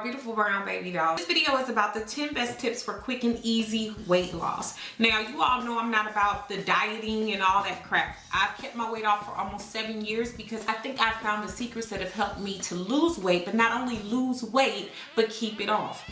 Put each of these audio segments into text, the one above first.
beautiful brown baby doll. This video is about the 10 best tips for quick and easy weight loss. Now, you all know I'm not about the dieting and all that crap. I've kept my weight off for almost 7 years because I think I found the secrets that have helped me to lose weight, but not only lose weight, but keep it off.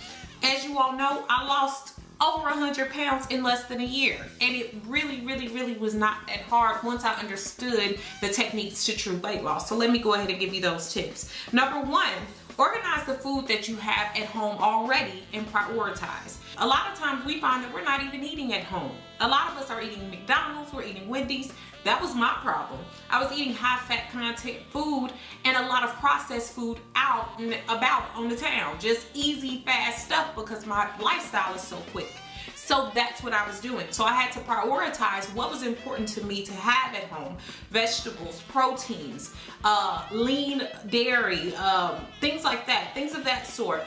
As you all know, I lost over 100 pounds in less than a year. And it really was not that hard once I understood the techniques to true weight loss. So let me go ahead and give you those tips. Number one, organize the food that you have at home already and prioritize. A lot of times we find that we're not even eating at home. A lot of us are eating McDonald's, we're eating Wendy's. That was my problem. I was eating high fat content food and a lot of processed food out and about on the town. Just easy, fast stuff because my lifestyle is so quick. So that's what I was doing. So I had to prioritize what was important to me to have at home. Vegetables, proteins, lean dairy, things like that, things of that sort.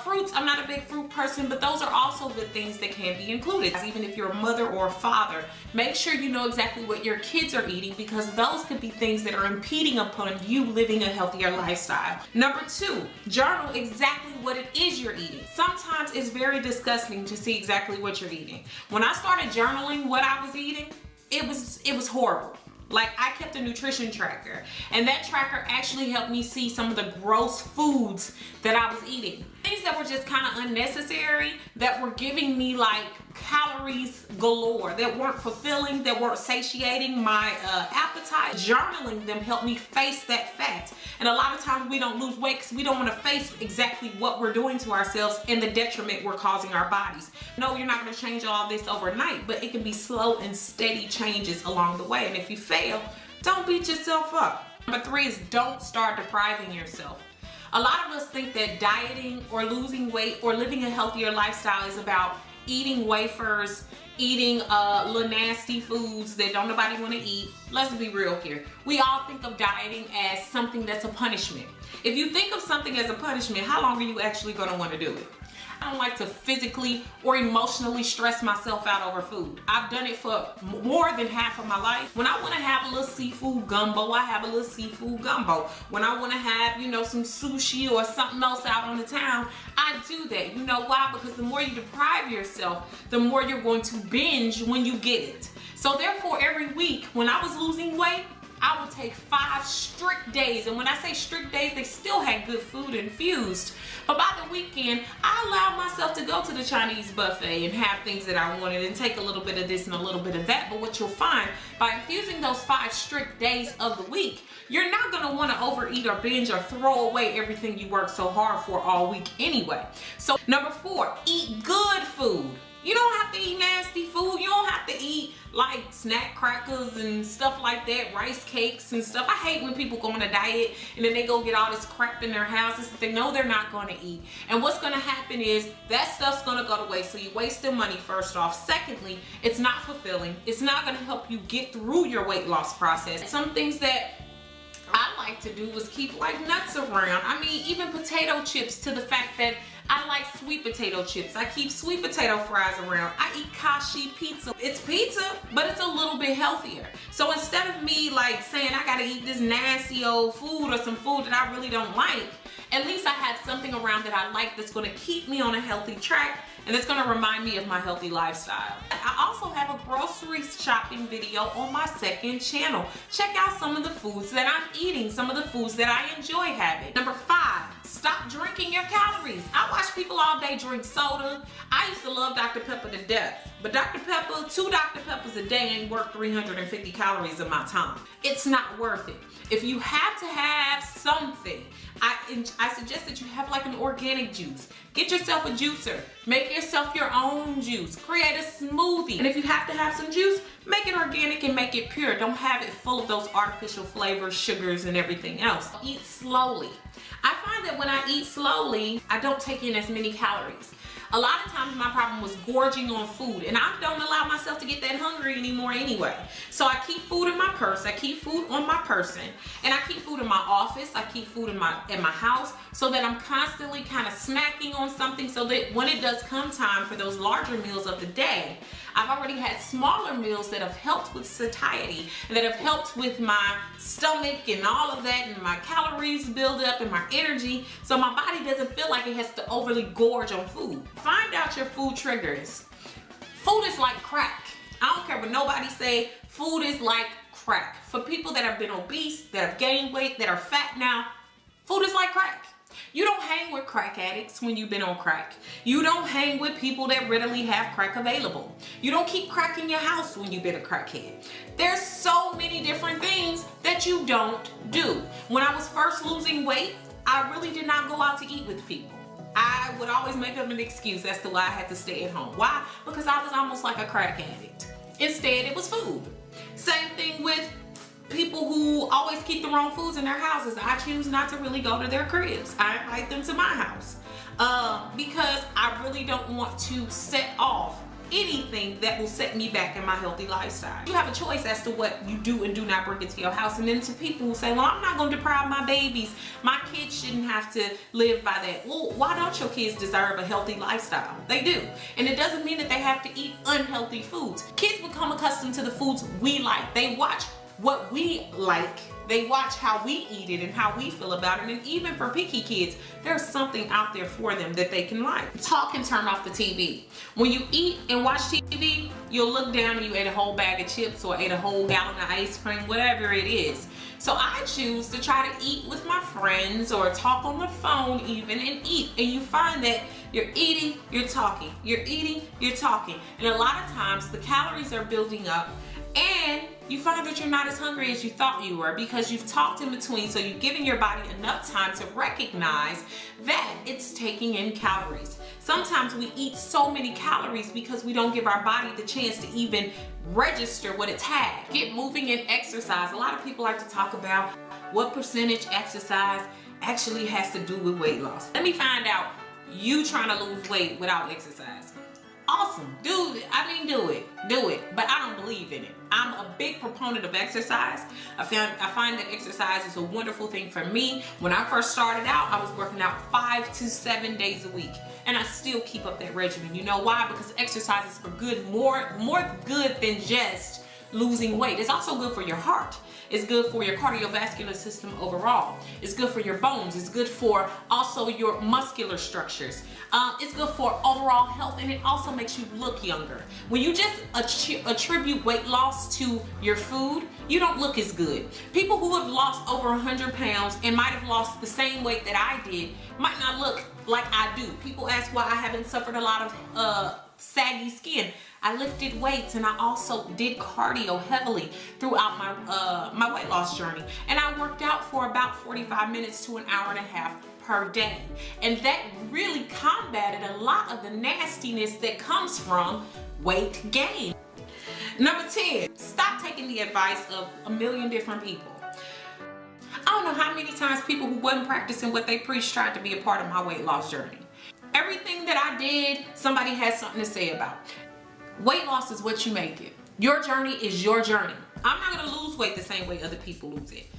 Fruits, I'm not a big fruit person, but those are also good things that can be included. Even if you're a mother or a father, make sure you know exactly what your kids are eating because those could be things that are impeding upon you living a healthier lifestyle. Number two, journal exactly what it is you're eating. Sometimes it's very disgusting to see exactly what you're eating. When I started journaling what I was eating, it was horrible. Like, I kept a nutrition tracker, and that tracker actually helped me see some of the gross foods that I was eating. Things that were just kind of unnecessary, that were giving me like calories galore, that weren't fulfilling, that weren't satiating my appetite. Journaling them helped me face that fact. And a lot of times we don't lose weight because we don't want to face exactly what we're doing to ourselves and the detriment we're causing our bodies. No, you're not going to change all this overnight, but it can be slow and steady changes along the way. And if you fail, don't beat yourself up. Number three is don't start depriving yourself. A lot of us think that dieting or losing weight or living a healthier lifestyle is about eating wafers, eating little nasty foods that don't nobody want to eat. Let's be real here. We all think of dieting as something that's a punishment. If you think of something as a punishment, how long are you actually going to want to do it? I don't like to physically or emotionally stress myself out over food. I've done it for more than half of my life. When I want to have a little seafood gumbo, I have a little seafood gumbo. When I want to have, some sushi or something else out on the town, I do that. You know why? Because the more you deprive yourself, the more you're going to binge when you get it. So therefore, every week when I was losing weight, I would take 5 strict days. And when I say strict days, they still had good food infused. But by the weekend, I allowed myself to go to the Chinese buffet and have things that I wanted and take a little bit of this and a little bit of that. But what you'll find, by infusing those 5 strict days of the week, you're not gonna wanna overeat or binge or throw away everything you worked so hard for all week anyway. So number 4, eat good food. You don't have to eat nasty food. You don't have to eat like snack crackers and stuff like that, rice cakes and stuff. I hate when people go on a diet and then they go get all this crap in their houses that they know they're not going to eat. And what's going to happen is that stuff's going to go to waste. So you waste their money first off. Secondly, it's not fulfilling. It's not going to help you get through your weight loss process. Some things that I like to do is keep like nuts around. I mean, even potato chips, to the fact that I like sweet potato chips. I keep sweet potato fries around. I eat kashi pizza. It's pizza, but it's a little bit healthier. So instead of me like saying I gotta eat this nasty old food or some food that I really don't like, at least I have something around that I like that's gonna keep me on a healthy track and it's gonna remind me of my healthy lifestyle. I also have a grocery shopping video on my second channel. Check out some of the foods that I'm eating, some of the foods that I enjoy having. Number 5, stop drinking your calories. I watch people all day drink soda. I used to love Dr. Pepper to death, but Dr. Pepper, 2 Dr. Peppers a day ain't worth 350 calories of my time. It's not worth it. If you have to have something, I suggest that you have like an organic juice. Get yourself a juicer. Make yourself your own juice. Create a smoothie. And if you have to have some juice, make it organic and make it pure. Don't have it full of those artificial flavors, sugars, and everything else. Eat slowly. I find that when I eat slowly, I don't take in as many calories. A lot of times my problem was gorging on food, and I don't allow myself to get that hungry anymore anyway. So I keep food in my purse, I keep food on my person, and I keep food in my office, I keep food in my house, so that I'm constantly kind of snacking on something, so that when it does come time for those larger meals of the day, I've already had smaller meals that have helped with satiety, and that have helped with my stomach and all of that, and my calories build up and my energy, so my body doesn't feel like it has to overly gorge on food. Find out your food triggers. Food is like crack. I don't care what nobody say, food is like crack. For people that have been obese, that have gained weight, that are fat now, food is like crack. You don't hang with crack addicts when you've been on crack. You don't hang with people that readily have crack available. You don't keep crack in your house when you've been a crackhead. There's so many different things that you don't do. When I was first losing weight, I really did not go out to eat with people. I would always make up an excuse as to why I had to stay at home. Why? Because I was almost like a crack addict. Instead, it was food. Same thing with people who always keep the wrong foods in their houses. I choose not to really go to their cribs. I invite them to my house because I really don't want to set off anything that will set me back in my healthy lifestyle. You have a choice as to what you do and do not bring into your house. And then to people who say, well, I'm not going to deprive my babies. My kids shouldn't have to live by that. Well, why don't your kids deserve a healthy lifestyle? They do. And it doesn't mean that they have to eat unhealthy foods. Kids become accustomed to the foods we like. They watch what we like. They watch how we eat it and how we feel about it. And even for picky kids, there's something out there for them that they can like. Talk and turn off the TV. When you eat and watch TV, you'll look down and you ate a whole bag of chips or ate a whole gallon of ice cream, whatever it is. So I choose to try to eat with my friends or talk on the phone even and eat. And you find that you're eating, you're talking. You're eating, you're talking. And a lot of times the calories are building up, and you find that you're not as hungry as you thought you were because you've talked in between, so you've given your body enough time to recognize that it's taking in calories. Sometimes we eat so many calories because we don't give our body the chance to even register what it's had. Get moving and exercise. A lot of people like to talk about what percentage exercise actually has to do with weight loss. Let me find out you trying to lose weight without exercise. Awesome, do it. I mean, do it, but I don't believe in it. I'm a big proponent of exercise. I find that exercise is a wonderful thing for me. When I first started out, I was working out 5 to 7 days a week, and I still keep up that regimen. You know why? Because exercise is for good, more good than just losing weight. It's also good for your heart. It's good for your cardiovascular system overall. It's good for your bones. It's good for also your muscular structures. It's good for overall health, and it also makes you look younger. When you just attribute weight loss to your food, you don't look as good. People who have lost over 100 pounds and might have lost the same weight that I did might not look like I do. People ask why I haven't suffered a lot of saggy skin. I lifted weights and I also did cardio heavily throughout my weight loss journey. And I worked out for about 45 minutes to an hour and a half per day. And that really combated a lot of the nastiness that comes from weight gain. Number 10, stop taking the advice of a million different people. I don't know how many times people who wasn't practicing what they preached tried to be a part of my weight loss journey. Everything that I did, somebody had something to say about. Weight loss is what you make it. Your journey is your journey. I'm not gonna lose weight the same way other people lose it.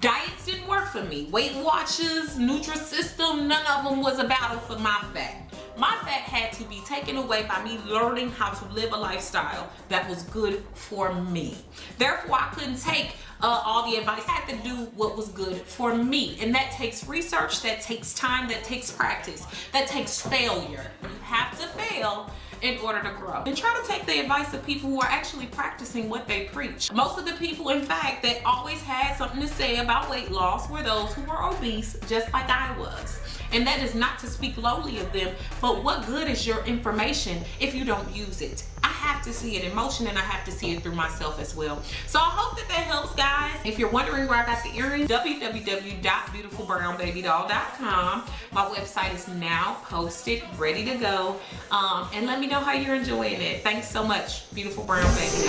Diets didn't work for me. Weight Watchers, Nutrisystem, none of them was a battle for my fat. My fat had to be taken away by me learning how to live a lifestyle that was good for me. Therefore, I couldn't take all the advice. I had to do what was good for me. And that takes research, that takes time, that takes practice, that takes failure. You have to fail in order to grow. And try to take the advice of people who are actually practicing what they preach. Most of the people, in fact, that always had something to say about weight loss were those who were obese, just like I was. And that is not to speak lowly of them, but what good is your information if you don't use it? I have to see it in motion, and I have to see it through myself as well. So I hope that helps, guys. If you're wondering where I got the earrings, www.beautifulbrownbaby.com. My website is now posted, ready to go. And let me know how you're enjoying it. Thanks so much, Beautiful Brown Baby.